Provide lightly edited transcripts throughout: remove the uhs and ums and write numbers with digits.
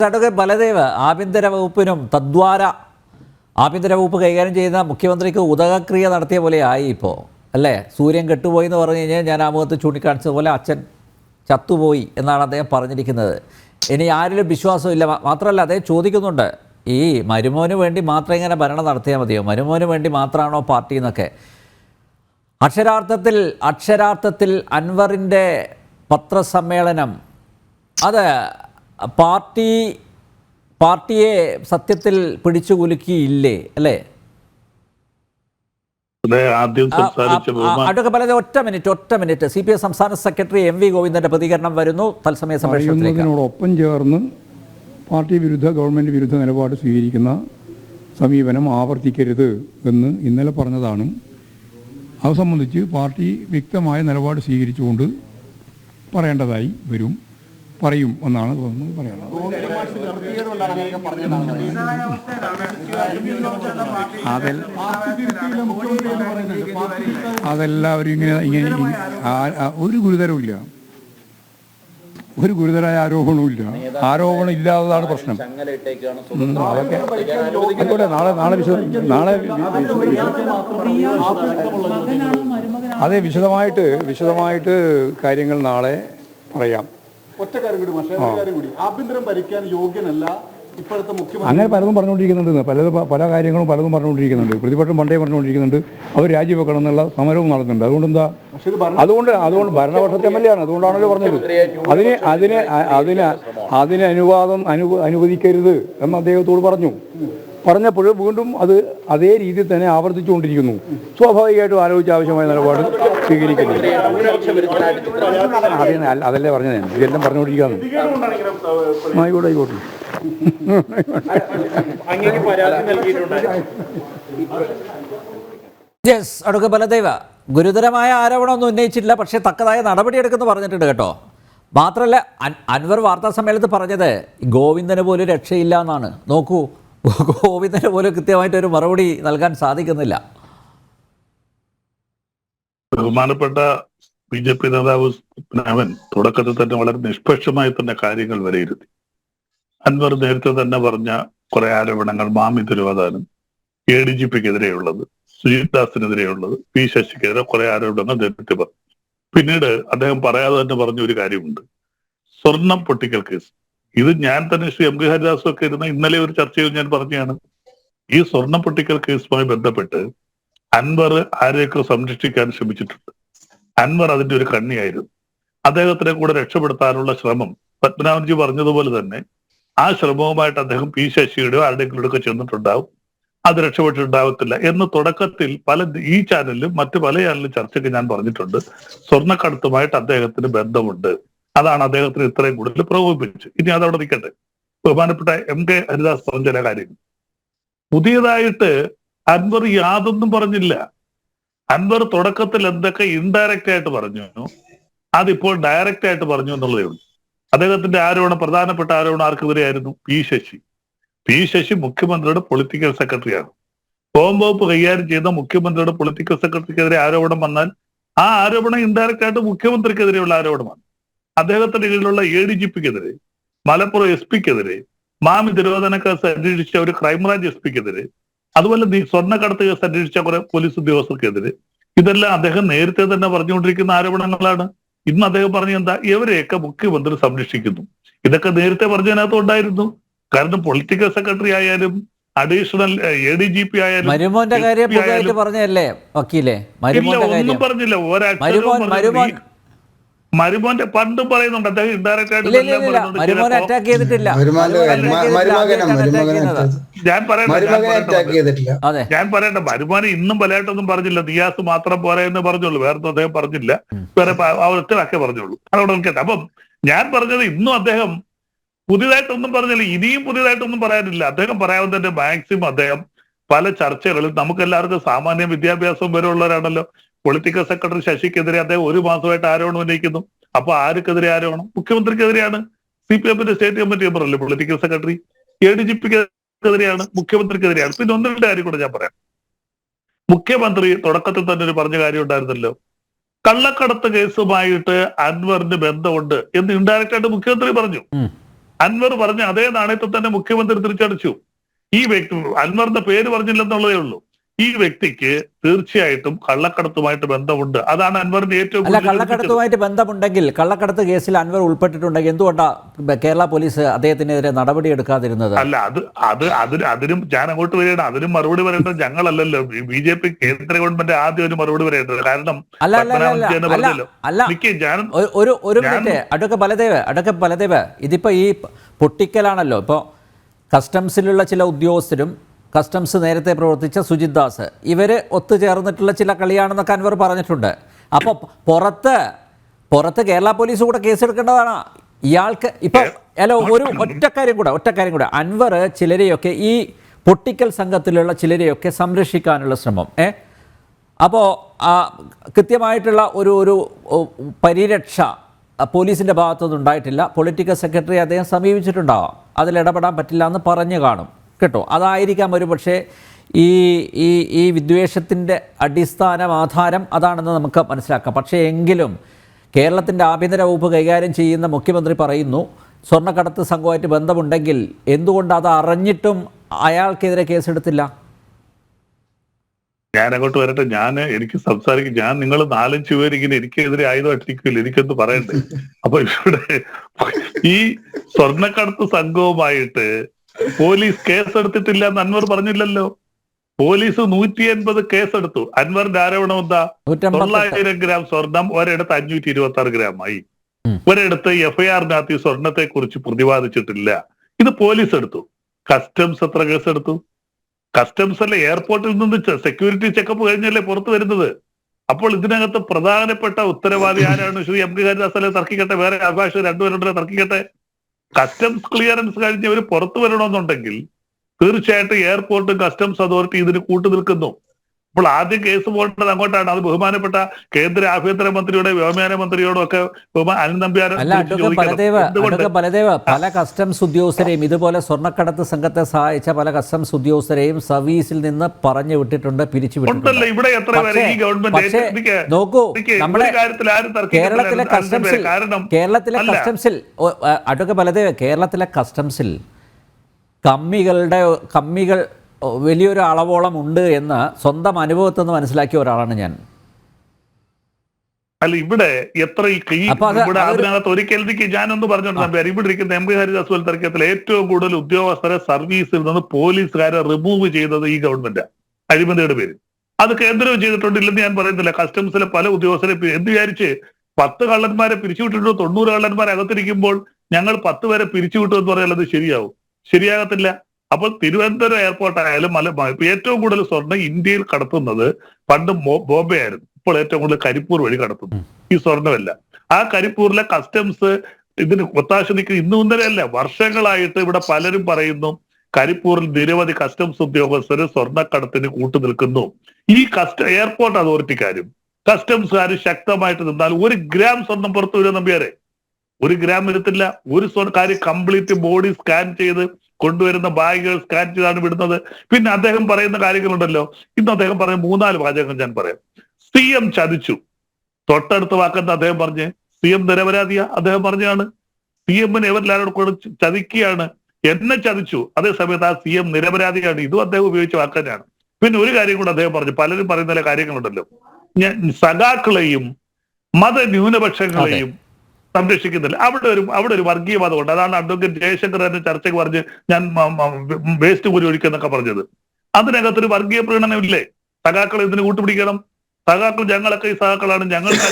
Advocate Baladev ആഭ്യന്തര വകുപ്പിനും തദ്വാര ആഭ്യന്തര വകുപ്പ് കൈകാര്യം ചെയ്യുന്ന മുഖ്യമന്ത്രിക്ക് ഉദകക്രിയ നടത്തിയ പോലെ ആയി ഇപ്പോൾ അല്ലേ? സൂര്യൻ കെട്ടുപോയി എന്ന് പറഞ്ഞു കഴിഞ്ഞാൽ ഞാൻ ആ മുഖത്ത് ചൂണ്ടിക്കാണിച്ചതുപോലെ അച്ഛൻ ചത്തുപോയി എന്നാണ് അദ്ദേഹം പറഞ്ഞിരിക്കുന്നത്. ഇനി ആരിലും വിശ്വാസമില്ല. മാത്രമല്ല അദ്ദേഹം ചോദിക്കുന്നുണ്ട്, ഈ മരുമോന് വേണ്ടി മാത്രം ഇങ്ങനെ ഭരണം നടത്തിയാൽ മതിയോ? മരുമോന് വേണ്ടി മാത്രമാണോ പാർട്ടി എന്നൊക്കെ. അക്ഷരാർത്ഥത്തിൽ അൻവറിൻ്റെ പത്രസമ്മേളനം അത് പാർട്ടിയെ സത്യത്തിൽ പിടിച്ചു കുലുക്കിയില്ലേ അല്ലേ? ഒറ്റ മിനിറ്റ് CPI സംസ്ഥാന സെക്രട്ടറി MV ഗോവിന്ദന്റെ പ്രതികരണം വരുന്നു. തത്സമയ സംഭാഷണത്തിനോടൊപ്പം ചേർന്ന് പാർട്ടി വിരുദ്ധ ഗവൺമെന്റ് വിരുദ്ധ നിലപാട് സ്വീകരിക്കുന്ന സമീപനം ആവർത്തിക്കരുത് എന്ന് ഇന്നലെ പറഞ്ഞതാണ്. അത് സംബന്ധിച്ച് പാർട്ടി വ്യക്തമായ നിലപാട് സ്വീകരിച്ചുകൊണ്ട് പറയേണ്ടതായി പറയും എന്നാണ് പറയാനുള്ളത്. അതെല്ലാവരും ഇങ്ങനെ ഒരു ഗുരുതരവുമില്ല, ഒരു ഗുരുതരമായ ആരോപണവുമില്ല. ആരോപണം ഇല്ലാത്തതാണ് പ്രശ്നം. അതെ, വിശദമായിട്ട് കാര്യങ്ങൾ നാളെ പറയാം. അങ്ങനെ പലതും പറഞ്ഞുകൊണ്ടിരിക്കുന്നുണ്ട്. പല കാര്യങ്ങളും പറഞ്ഞുകൊണ്ടിരിക്കുന്നുണ്ട്. പ്രതിപക്ഷം പണ്ടേ പറഞ്ഞുകൊണ്ടിരിക്കുന്നുണ്ട്. അവർ രാജിവെക്കണം എന്നുള്ള സമരവും നടത്തുന്നുണ്ട്. അതുകൊണ്ട് ഭരണപക്ഷത്തെ MLA ആണ്. അതുകൊണ്ടാണല്ലോ പറഞ്ഞത് അതിന് അനുവദിക്കരുത് എന്ന് അദ്ദേഹത്തോട് പറഞ്ഞപ്പോൾ വീണ്ടും അത് അതേ രീതിയിൽ തന്നെ ആവർത്തിച്ചുകൊണ്ടിരിക്കുന്നു. സ്വാഭാവികമായിട്ടും ആലോചിച്ച് ആവശ്യമായ നിലപാട് സ്വീകരിക്കുന്നു. അതല്ലേ പറഞ്ഞത്, ഇതെല്ലാം പറഞ്ഞുകൊണ്ടിരിക്കുകയാണ്. ആയിക്കോട്ടെ. യെസ്, അഡ്വക്കേറ്റ് ബലദേവ് ഗുരുതരമായ ആരോപണമൊന്നും ഉന്നയിച്ചിട്ടില്ല, പക്ഷേ തക്കതായ നടപടിയെടുക്കുമെന്ന് പറഞ്ഞിട്ടുണ്ട് കേട്ടോ. മാത്രമല്ല അൻവർ വാർത്താ സമ്മേളനത്തിൽ പറഞ്ഞത് ഗോവിന്ദന് പോലും രക്ഷയില്ല എന്നാണ്. നോക്കൂ, ഗോവിന്ദന് പോലും കൃത്യമായിട്ടൊരു മറുപടി നൽകാൻ സാധിക്കുന്നില്ല. ബഹുമാനപ്പെട്ട BJP നേതാവ് അവൻ തുടക്കത്തിൽ തന്നെ വളരെ നിഷ്പക്ഷമായി തന്നെ കാര്യങ്ങൾ വിലയിരുത്തി. അൻവർ നേരത്തെ തന്നെ പറഞ്ഞ കുറെ ആരോപണങ്ങൾ, മാമി തിരുവാതാനും ADGPക്കെതിരെയുള്ളത്, സുജിത്ദാസിനെതിരെയുള്ളത്, P ശശിക്കെതിരെ കുറെ ആരോപണങ്ങൾ നേരത്തെ പറഞ്ഞു. പിന്നീട് അദ്ദേഹം പറയാതെ തന്നെ പറഞ്ഞ ഒരു കാര്യമുണ്ട്, സ്വർണം പൊട്ടിക്കൽ കേസ്. ഇത് ഞാൻ തന്നെ ശ്രീ MK ഹരിദാസും ഒക്കെ ഇരുന്ന ഇന്നലെ ഒരു ചർച്ചയിൽ ഞാൻ പറഞ്ഞതാണ്. ഈ സ്വർണം പൊട്ടിക്കൽ കേസുമായി ബന്ധപ്പെട്ട് അൻവർ ആരെയൊക്കെ സംരക്ഷിക്കാൻ ശ്രമിച്ചിട്ടുണ്ട്. അൻവർ അതിന്റെ ഒരു കണ്ണിയായിരുന്നു. അദ്ദേഹത്തിനെ കൂടെ രക്ഷപ്പെടുത്താനുള്ള ശ്രമം പത്മനാഭൻജി പറഞ്ഞതുപോലെ തന്നെ ആ ശ്രമവുമായിട്ട് അദ്ദേഹം P ശശിയുടെയോ ആരുടെയെങ്കിലും ഒക്കെ ചെന്നിട്ടുണ്ടാവും. അത് രക്ഷപ്പെട്ടിട്ടുണ്ടാവത്തില്ല എന്ന് തുടക്കത്തിൽ ഈ ചാനലിലും മറ്റു പല ചാനലിലും ചർച്ചയ്ക്ക് ഞാൻ പറഞ്ഞിട്ടുണ്ട്. സ്വർണ്ണക്കടത്തുമായിട്ട് അദ്ദേഹത്തിന് ബന്ധമുണ്ട്. അതാണ് അദ്ദേഹത്തിന് ഇത്രയും കൂടുതൽ പ്രകോപിപ്പിച്ചു. ഇനി അതവിടെ നിൽക്കട്ടെ. ബഹുമാനപ്പെട്ട MK ഹരിദാസ് പറഞ്ഞ ചില കാര്യങ്ങൾ പുതിയതായിട്ട് അൻവർ യാതൊന്നും പറഞ്ഞില്ല. അൻവർ തുടക്കത്തിൽ എന്തൊക്കെ ഇൻഡയറക്റ്റ് ആയിട്ട് പറഞ്ഞു, അതിപ്പോൾ ഡയറക്റ്റ് ആയിട്ട് പറഞ്ഞു എന്നുള്ളതേ ഉള്ളൂ. അദ്ദേഹത്തിന്റെ പ്രധാനപ്പെട്ട ആരോപണം ആർക്കെതിരെയായിരുന്നു? P ശശി മുഖ്യമന്ത്രിയുടെ പൊളിറ്റിക്കൽ സെക്രട്ടറിയാണ്. ഹോം വകുപ്പ് കൈകാര്യം ചെയ്യുന്ന മുഖ്യമന്ത്രിയുടെ പൊളിറ്റിക്കൽ സെക്രട്ടറിക്കെതിരെ ആരോപണം വന്നാൽ ആ ആരോപണം ഇൻഡയറക്റ്റ് ആയിട്ട് മുഖ്യമന്ത്രിക്കെതിരെയുള്ള ആരോപണമാണ്. അദ്ദേഹത്തിന്റെ കീഴിലുള്ള ADGPക്കെതിരെ, മലപ്പുറം SPക്കെതിരെ, മാമി തിരുവാതിര കേസ് അന്വേഷിച്ച ഒരു ക്രൈംബ്രാഞ്ച് SPക്കെതിരെ, അതുപോലെ സ്വർണ്ണക്കടത്ത് കേസ് അന്വേഷിച്ച കുറെ പോലീസ് ഉദ്യോഗസ്ഥർക്കെതിരെ, ഇതെല്ലാം അദ്ദേഹം നേരത്തെ തന്നെ പറഞ്ഞുകൊണ്ടിരിക്കുന്ന ആരോപണങ്ങളാണ്. ഇന്ന് അദ്ദേഹം പറഞ്ഞ എന്താ? ഇവരെയൊക്കെ മുഖ്യമന്ത്രി സംരക്ഷിക്കുന്നു. ഇതൊക്കെ നേരത്തെ പറഞ്ഞതിനകത്ത് ഉണ്ടായിരുന്നു. കാരണം പൊളിറ്റിക്കൽ സെക്രട്ടറി ആയാലും അഡീഷണൽ ADGP ആയാലും ഒന്നും പറഞ്ഞില്ല. മരുമോന്റെ പണ്ടും പറയുന്നുണ്ട്. അദ്ദേഹം ഇൻഡയറക്റ്റ് ആയിട്ട് ഞാൻ പറയട്ടെ, മരുമോനെ ഇന്നും പലയായിട്ടൊന്നും പറഞ്ഞില്ല. നിയാസ് മാത്രം പോരാ എന്ന് പറഞ്ഞുള്ളൂ, വേറെ അദ്ദേഹം പറഞ്ഞില്ല. വേറെ ഒറ്റയൊക്കെ പറഞ്ഞുള്ളൂ. അതവിടെ നിൽക്കട്ടെ. അപ്പം ഞാൻ പറഞ്ഞത് ഇന്നും അദ്ദേഹം പുതിയതായിട്ടൊന്നും പറഞ്ഞില്ല, ഇനിയും പുതിയതായിട്ടൊന്നും പറയാനില്ല. അദ്ദേഹം പറയാവുന്നതിന്റെ മാക്സിമം അദ്ദേഹം പല ചർച്ചകളിൽ, നമുക്ക് എല്ലാവർക്കും സാമാന്യ വിദ്യാഭ്യാസം വരെ ഉള്ളവരാണല്ലോ. പൊളിറ്റിക്കൽ സെക്രട്ടറി ശശിക്കെതിരെ അദ്ദേഹം 1 മാസമായിട്ട് ആരോപണം ഉന്നയിക്കുന്നു. അപ്പൊ ആർക്കെതിരെ ആരോപണം? മുഖ്യമന്ത്രിക്കെതിരെയാണ്. CPMന്റെ സ്റ്റേറ്റ് കമ്മിറ്റി മെമ്പർ അല്ലേ പൊളിറ്റിക്കൽ സെക്രട്ടറി. ADGPക്കെതിരെയാണ്, മുഖ്യമന്ത്രിക്കെതിരെയാണ്. പിന്നെ 1-2 കാര്യം കൂടെ ഞാൻ പറയാം. മുഖ്യമന്ത്രി തുടക്കത്തിൽ തന്നെ ഒരു പറഞ്ഞ കാര്യം ഉണ്ടായിരുന്നല്ലോ, കള്ളക്കടത്ത് കേസുമായിട്ട് അൻവറിന് ബന്ധമുണ്ട് എന്ന് ഇൻഡയറക്റ്റ് ആയിട്ട് മുഖ്യമന്ത്രി പറഞ്ഞു. അൻവർ പറഞ്ഞ അതേ നാണയത്തിൽ തന്നെ മുഖ്യമന്ത്രി തിരിച്ചടിച്ചു. ഈ വ്യക്തി അൻവറിന്റെ പേര് പറഞ്ഞില്ലെന്നുള്ളതേ ഉള്ളൂ. ഈ വ്യക്തിക്ക് തീർച്ചയായിട്ടും കള്ളക്കടത്തുമായിട്ട് ബന്ധമുണ്ട്. അതാണ് അൻവറിന്റെ ഏറ്റവും അല്ല, കള്ളക്കടത്തുമായിട്ട് ബന്ധമുണ്ടെങ്കിൽ, കള്ളക്കടത്ത് കേസിൽ അൻവർ ഉൾപ്പെട്ടിട്ടുണ്ടെങ്കിൽ എന്തുകൊണ്ടാണ് കേരള പോലീസ് അദ്ദേഹത്തിനെതിരെ നടപടി എടുക്കാതിരുന്നത്? അല്ല, അതിനും ഞാൻ അങ്ങോട്ട് വരികയാണ്. അതിനും മറുപടി പറയേണ്ടത് ഞങ്ങളല്ലല്ലോ, BJP കേന്ദ്ര ഗവൺമെന്റ് ആദ്യം ഒരു മറുപടി പറയേണ്ടത്. കാരണം ഒരു മിനിറ്റ് അഡ്വക്കേറ്റ് ബലദേവ്, ഇതിപ്പോ ഈ പൊട്ടിക്കലാണല്ലോ. ഇപ്പോൾ കസ്റ്റംസിലുള്ള ചില ഉദ്യോഗസ്ഥരും കസ്റ്റംസ് നേരത്തെ പ്രവർത്തിച്ച സുജിത് ദാസ് ഇവർ ഒത്തുചേർന്നിട്ടുള്ള ചില കളിയാണെന്നൊക്കെ അൻവർ പറഞ്ഞിട്ടുണ്ട്. അപ്പോൾ പുറത്ത് കേരള പോലീസ് കൂടെ കേസെടുക്കേണ്ടതാണ് ഇയാൾക്ക്. ഇപ്പൊ അല്ല, ഒറ്റ കാര്യം കൂടെ അൻവർ ചിലരെയൊക്കെ, ഈ പൊട്ടിക്കൽ സംഘത്തിലുള്ള ചിലരെയൊക്കെ സംരക്ഷിക്കാനുള്ള ശ്രമം, അപ്പോൾ കൃത്യമായിട്ടുള്ള ഒരു പരിരക്ഷ പോലീസിൻ്റെ ഭാഗത്തുനിന്ന് ഉണ്ടായിട്ടില്ല. പൊളിറ്റിക്കൽ സെക്രട്ടറി അദ്ദേഹം സമീപിച്ചിട്ടുണ്ടാവാം, അതിലിടപെടാൻ പറ്റില്ല എന്ന് പറഞ്ഞു കാണും കേട്ടോ. അതായിരിക്കാം ഒരു പക്ഷേ ഈ വിദ്വേഷത്തിൻ്റെ ആധാരം അതാണെന്ന് നമുക്ക് മനസ്സിലാക്കാം. പക്ഷേ എങ്കിലും കേരളത്തിൻ്റെ ആഭ്യന്തര വകുപ്പ് കൈകാര്യം ചെയ്യുന്ന മുഖ്യമന്ത്രി പറയുന്നു സ്വർണ്ണക്കടത്ത് സംഘവുമായിട്ട് ബന്ധമുണ്ടെങ്കിൽ എന്തുകൊണ്ട് അത് അറിഞ്ഞിട്ടും അയാൾക്കെതിരെ കേസെടുത്തില്ല? ഞാൻ അങ്ങോട്ട് വരട്ടെ. എനിക്ക് സംസാരിക്കും. നിങ്ങൾ 4-5 പേര് ഇങ്ങനെ എനിക്കെതിരെ ആയുധമായിട്ടിരിക്കില്ല, എനിക്കൊന്ന് പറയണ്ടേ. അപ്പൊ ഇവിടെ ഈ സ്വർണ്ണക്കടത്ത് സംഘവുമായിട്ട് പോലീസ് കേസെടുത്തിട്ടില്ല എന്ന് അൻവർ പറഞ്ഞില്ലല്ലോ. പോലീസ് 180 കേസെടുത്തു. അൻവറിന്റെ ആരോപണം എന്താ? 900 ഗ്രാം സ്വർണം ഒരിടത്ത് 526 ഗ്രാമായി. ഒരിടത്ത് FIR-നകത്ത് ഈ സ്വർണത്തെ കുറിച്ച് പ്രതിപാദിച്ചിട്ടില്ല. ഇത് പോലീസ് എടുത്തു. കസ്റ്റംസ് എത്ര കേസെടുത്തു? കസ്റ്റംസ് അല്ലേ എയർപോർട്ടിൽ നിന്ന് സെക്യൂരിറ്റി ചെക്കപ്പ് കഴിഞ്ഞല്ലേ പുറത്തു വരുന്നത്. അപ്പോൾ ഇതിനകത്ത് പ്രധാനപ്പെട്ട ഉത്തരവാദി ആരാണ്? ശ്രീ MK ഹരിദാസ് അല്ലെ തർക്കിക്കട്ടെ, വേറെ അഭിഭാഷകർ 2 പേരുണ്ടെ തർക്കിക്കട്ടെ. കസ്റ്റംസ് ക്ലിയറൻസ് കഴിഞ്ഞ് ഇവർ പുറത്തു വരണമെന്നുണ്ടെങ്കിൽ തീർച്ചയായിട്ടും എയർപോർട്ടും കസ്റ്റംസ് അതോറിറ്റി ഇതിന് കൂട്ടുനിൽക്കുന്നു. അപ്പോൾ ആദ്യം കേസ് പോകേണ്ടത് അങ്ങോട്ടാണ്. അത് ബഹുമാനപ്പെട്ട കേന്ദ്ര ആഭ്യന്തര മന്ത്രിയുടെ വ്യോമയാന മന്ത്രിയോടും ഒക്കെ അനിൽ നമ്പ്യാർ. ബലദേവ്, പല കസ്റ്റംസ് ഉദ്യോഗസ്ഥരെയും ഇതുപോലെ സ്വർണ്ണക്കടത്ത് സംഘത്തെ സഹായിച്ച പല കസ്റ്റംസ് ഉദ്യോഗസ്ഥരെയും സർവീസിൽ നിന്ന് പറഞ്ഞു വിട്ടിട്ടുണ്ട്, പിരിച്ചുവിട്ടിട്ടുണ്ട്. ഇവിടെ എത്ര പേരെ ഈ ഗവൺമെന്റ് നോക്കൂ, നമ്മുടെ കേരളത്തിലെ കസ്റ്റംസിൽ അഡ്വക്കേറ്റ് ബലദേവ്, കേരളത്തിലെ കസ്റ്റംസിൽ കമ്മികൾ വലിയൊരു അളവോളം ഉണ്ട് എന്ന് സ്വന്തം അനുഭവത്തിൽ നിന്ന് മനസ്സിലാക്കിയ ഒരാളാണ് ഞാൻ. അല്ല, ഇവിടെ എത്ര ഇവിടെ അതിനകത്ത് ഒരിക്കൽ ഞാനൊന്ന് പറഞ്ഞോണ്ട് ഇവിടെ ഇരിക്കുന്ന MK ഹരിദാസ് തർക്കത്തിൽ ഏറ്റവും കൂടുതൽ ഉദ്യോഗസ്ഥരെ സർവീസിൽ നിന്ന് പോലീസുകാരെ റിമൂവ് ചെയ്തത് ഈ ഗവൺമെന്റ് അഴിമതിയുടെ പേരിൽ. അത് കേന്ദ്രം ചെയ്തിട്ടുണ്ടില്ലെന്ന് ഞാൻ പറയുന്നില്ല. കസ്റ്റംസിലെ പല ഉദ്യോഗസ്ഥരെ എന്ത് വിചാരിച്ച് 10 കള്ളന്മാരെ പിരിച്ചുവിട്ടിട്ടോ 90 കള്ളന്മാരെ അകത്തിരിക്കുമ്പോൾ ഞങ്ങൾ 10 പേരെ പിരിച്ചുവിട്ടു എന്ന് പറഞ്ഞാൽ അത് ശരിയാകത്തില്ല. അപ്പോൾ തിരുവനന്തപുരം എയർപോർട്ട് ആയാലും ഏറ്റവും കൂടുതൽ സ്വർണ്ണം ഇന്ത്യയിൽ കടത്തുന്നത് പണ്ട് ബോംബെ ആയിരുന്നു. ഇപ്പോൾ ഏറ്റവും കൂടുതൽ കരിപ്പൂർ വഴി കടത്തുന്നു ഈ സ്വർണ്ണമല്ല. ആ കരിപ്പൂരിലെ കസ്റ്റംസ് ഇതിന് ഒത്താശ നിൽക്കുന്ന ഇന്നും ഇന്നലെയല്ല, വർഷങ്ങളായിട്ട് ഇവിടെ പലരും പറയുന്നു കരിപ്പൂരിൽ നിരവധി കസ്റ്റംസ് ഉദ്യോഗസ്ഥർ സ്വർണ്ണക്കടത്തിന് കൂട്ടുനിൽക്കുന്നു. ഈ എയർപോർട്ട് അതോറിറ്റിക്കാരും കസ്റ്റംസുകാരും ശക്തമായിട്ട് നിന്നാൽ 1 ഗ്രാം സ്വർണം പുറത്തു വരും. നമ്പ്യാരെ, 1 ഗ്രാം വരത്തില്ല. ഒരു കാര്യം കംപ്ലീറ്റ് ബോഡി സ്കാൻ ചെയ്ത് കൊണ്ടുവരുന്ന ബാഗുകൾ സ്കാൻ ചെയ്താണ് വിടുന്നത്. പിന്നെ അദ്ദേഹം പറയുന്ന കാര്യങ്ങളുണ്ടല്ലോ. ഇന്ന് അദ്ദേഹം പറഞ്ഞ 3-4 വാചകങ്ങൾ ഞാൻ പറയാം. CM ചതിച്ചു. തൊട്ടടുത്ത വാക്കെന്താ അദ്ദേഹം പറഞ്ഞ്? CM നിരപരാധിയാ അദ്ദേഹം പറഞ്ഞാണ്. CM-നെ എവരെല്ലാവരോടും കൂടെ ചതിക്കുകയാണ്. എന്നെ ചതിച്ചു, അതേസമയത്ത് ആ CM നിരപരാധിയാണ്. ഇതും അദ്ദേഹം ഉപയോഗിച്ച വാക്ക് തന്നെയാണ്. പിന്നെ ഒരു കാര്യം കൂടെ അദ്ദേഹം പറഞ്ഞു. പലരും പറയുന്ന കാര്യങ്ങളുണ്ടല്ലോ, സഖാക്കളെയും മതന്യൂനപക്ഷങ്ങളെയും സംരക്ഷിക്കുന്നില്ല. അവിടെ ഒരു വർഗീയവാദമുണ്ട്. അതാണ് അഡ്വക്കേറ്റ് ജയശങ്കർ തന്നെ ചർച്ചയ്ക്ക് പറഞ്ഞ് ഞാൻ വേസ്റ്റ് കൂടി ഒഴിക്കുന്നൊക്കെ പറഞ്ഞത്. അതിനകത്തൊരു വർഗീയ പ്രീണനമില്ലേ? സഖാക്കൾ ഇതിന് കൂട്ടുപിടിക്കണം. സഖാക്കൾ ഞങ്ങളൊക്കെ ഈ സഖാക്കളാണ്, ഞങ്ങൾക്ക്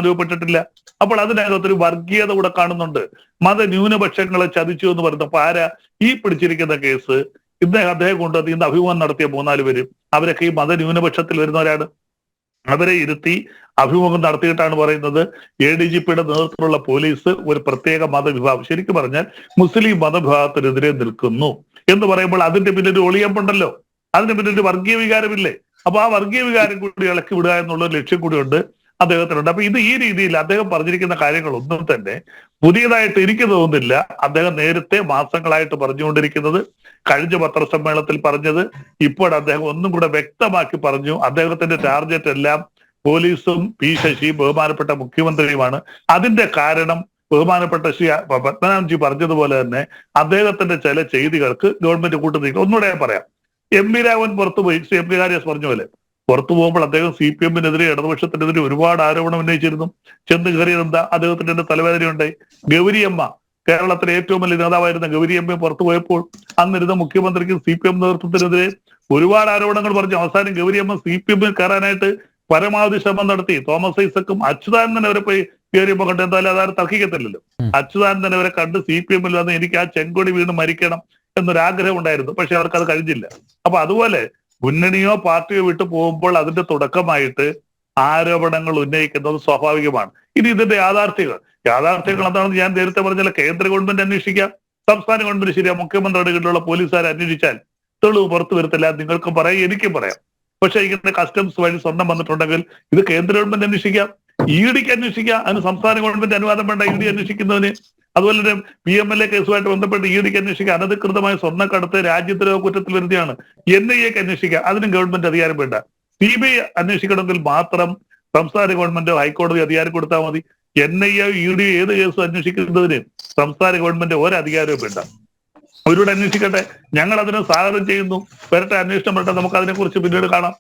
അനുഭവപ്പെട്ടിട്ടില്ല. അപ്പോൾ അതിനകത്തൊരു വർഗീയത കൂടെ കാണുന്നുണ്ട്. മതന്യൂനപക്ഷങ്ങളെ ചതിച്ചു എന്ന് പറഞ്ഞപ്പോ ആരാ ഈ പിടിച്ചിരിക്കുന്ന കേസ്? അദ്ദേഹം കൊണ്ടുവന്ന് ഇന്ന് അഭിമുഖം നടത്തിയ 3-4 പേര് അവരൊക്കെ ഈ മതന്യൂനപക്ഷത്തിൽ വരുന്നവരാണ്. അവരെ ഇരുത്തി അഭിമുഖം നടത്തിയിട്ടാണ് പറയുന്നത് ADGPയുടെ നേതൃത്വത്തിലുള്ള പോലീസ് ഒരു പ്രത്യേക മതവിഭാഗം, ശരിക്കും പറഞ്ഞാൽ മുസ്ലിം മതവിഭാഗത്തിനെതിരെ നിൽക്കുന്നു എന്ന് പറയുമ്പോൾ അതിന്റെ പിന്നിൽ ഒരു ഒളിയമ്പുണ്ടല്ലോ, അതിന്റെ പിന്നിൽ ഒരു വർഗീയ വികാരമില്ലേ? അപ്പൊ ആ വർഗീയ വികാരം കൂടി ഇളക്കി വിടുക എന്നുള്ള ലക്ഷ്യം കൂടിയുണ്ട് അദ്ദേഹത്തിനുണ്ട്. അപ്പൊ ഈ രീതിയിൽ അദ്ദേഹം പറഞ്ഞിരിക്കുന്ന കാര്യങ്ങളൊന്നും തന്നെ പുതിയതായിട്ട് എനിക്ക് തോന്നുന്നില്ല. അദ്ദേഹം നേരത്തെ മാസങ്ങളായിട്ട് പറഞ്ഞുകൊണ്ടിരിക്കുന്നത്, കഴിഞ്ഞ പത്രസമ്മേളനത്തിൽ പറഞ്ഞത്, ഇപ്പോൾ അദ്ദേഹം ഒന്നും കൂടെ വ്യക്തമാക്കി പറഞ്ഞു. അദ്ദേഹത്തിന്റെ ടാർഗറ്റ് എല്ലാം പോലീസും P. ശശി ബഹുമാനപ്പെട്ട മുഖ്യമന്ത്രിയുമാണ്. അതിന്റെ കാരണം ബഹുമാനപ്പെട്ട ശ്രീ പത്മനാഭൻജി പറഞ്ഞതുപോലെ തന്നെ അദ്ദേഹത്തിന്റെ ചില ചെയ്തികൾക്ക് ഗവൺമെന്റ് കൂട്ടുനിൽക്കും. ഒന്നുകൂടെ ഞാൻ പറയാം. എം വി രാഘവൻ പുറത്തുപോയി, ശ്രീ എം പി കാര്യസ് പറഞ്ഞ പോലെ പുറത്തു പോകുമ്പോൾ അദ്ദേഹം CPM-നെതിരെ ഇടതുപക്ഷത്തിനെതിരെ ഒരുപാട് ആരോപണം ഉന്നയിച്ചിരുന്നു. ചെന്ന് കയറിയത് എന്താ? അദ്ദേഹത്തിന്റെ തലവേദനയുണ്ടായി. ഗൗരിയമ്മ, കേരളത്തിലെ ഏറ്റവും വലിയ നേതാവായിരുന്ന ഗൗരിയമ്മ പുറത്തു പോയപ്പോൾ അന്നിരുന്ന മുഖ്യമന്ത്രിക്ക് CPM നേതൃത്വത്തിനെതിരെ ഒരുപാട് ആരോപണങ്ങൾ പറഞ്ഞു. അവസാനം ഗൗരിയമ്മ CPM-ൽ കയറാനായിട്ട് പരമാവധി ശ്രമം നടത്തി. തോമസ് ഐസക്കും അച്യുതാനന്ദൻ അവരെ പോയി ഗൗരിയമ്മ കണ്ട്, എന്തായാലും അതാരും തർക്കിക്കത്തില്ലല്ലോ. അച്യുതാനന്ദൻ അവരെ കണ്ട് CPM-ൽ വന്ന് എനിക്ക് ആ ചെങ്കൊടി വീണ് മരിക്കണം എന്നൊരാഗ്രഹം ഉണ്ടായിരുന്നു. പക്ഷെ അവർക്ക് അത് കഴിഞ്ഞില്ല. അപ്പൊ അതുപോലെ മുന്നണിയോ പാർട്ടിയോ വിട്ടു പോകുമ്പോൾ അതിന്റെ തുടക്കമായിട്ട് ആരോപണങ്ങൾ ഉന്നയിക്കുന്നത് സ്വാഭാവികമാണ്. ഇനി ഇതിന്റെ യാഥാർത്ഥ്യങ്ങൾ എന്താണെന്ന് ഞാൻ നേരത്തെ പറഞ്ഞാൽ കേന്ദ്ര ഗവൺമെന്റ് അന്വേഷിക്കാം, സംസ്ഥാന ഗവൺമെന്റ് ശരിയാ, മുഖ്യമന്ത്രിയുടെ കീഴിലുള്ള പോലീസുകാരെ അന്വേഷിച്ചാൽ തെളിവ് പുറത്തു വരത്തില്ല. നിങ്ങൾക്കും പറയാം, എനിക്കും പറയാം. പക്ഷെ ഇങ്ങനെ കസ്റ്റംസ് വഴി സ്വർണം വന്നിട്ടുണ്ടെങ്കിൽ ഇത് കേന്ദ്ര ഗവൺമെന്റ് അന്വേഷിക്കാം, EDക്ക് അന്വേഷിക്കാം. അതിന് സംസ്ഥാന ഗവൺമെന്റ് അനുവാദം വേണ്ട ED അന്വേഷിക്കുന്നതിന്. അതുപോലെ തന്നെ PMLA കേസുമായിട്ട് ബന്ധപ്പെട്ട് EDക്ക് അന്വേഷിക്കാം. അനധികൃതമായ സ്വർണ്ണക്കടത്ത് രാജ്യദ്രോഹ കുറ്റത്തിൽ വരുന്നതാണ്. NIAക്ക് അന്വേഷിക്കാം, അതിനും ഗവൺമെന്റ് അധികാരം വേണ്ട. CBI അന്വേഷിക്കണമെങ്കിൽ മാത്രം സംസ്ഥാന ഗവൺമെന്റോ ഹൈക്കോടതി അധികാരം കൊടുത്താൽ മതി. NIA ED ഏത് കേസും അന്വേഷിക്കുന്നതിന് സംസ്ഥാന ഗവൺമെന്റ് ഒരധികാരവും വേണ്ട. അവരോട് അന്വേഷിക്കട്ടെ, ഞങ്ങൾ അതിനെ സ്വാഗതം ചെയ്യുന്നു. വരട്ടെ, അന്വേഷണം വരട്ടെ, നമുക്ക് അതിനെക്കുറിച്ച് പിന്നീട് കാണാം.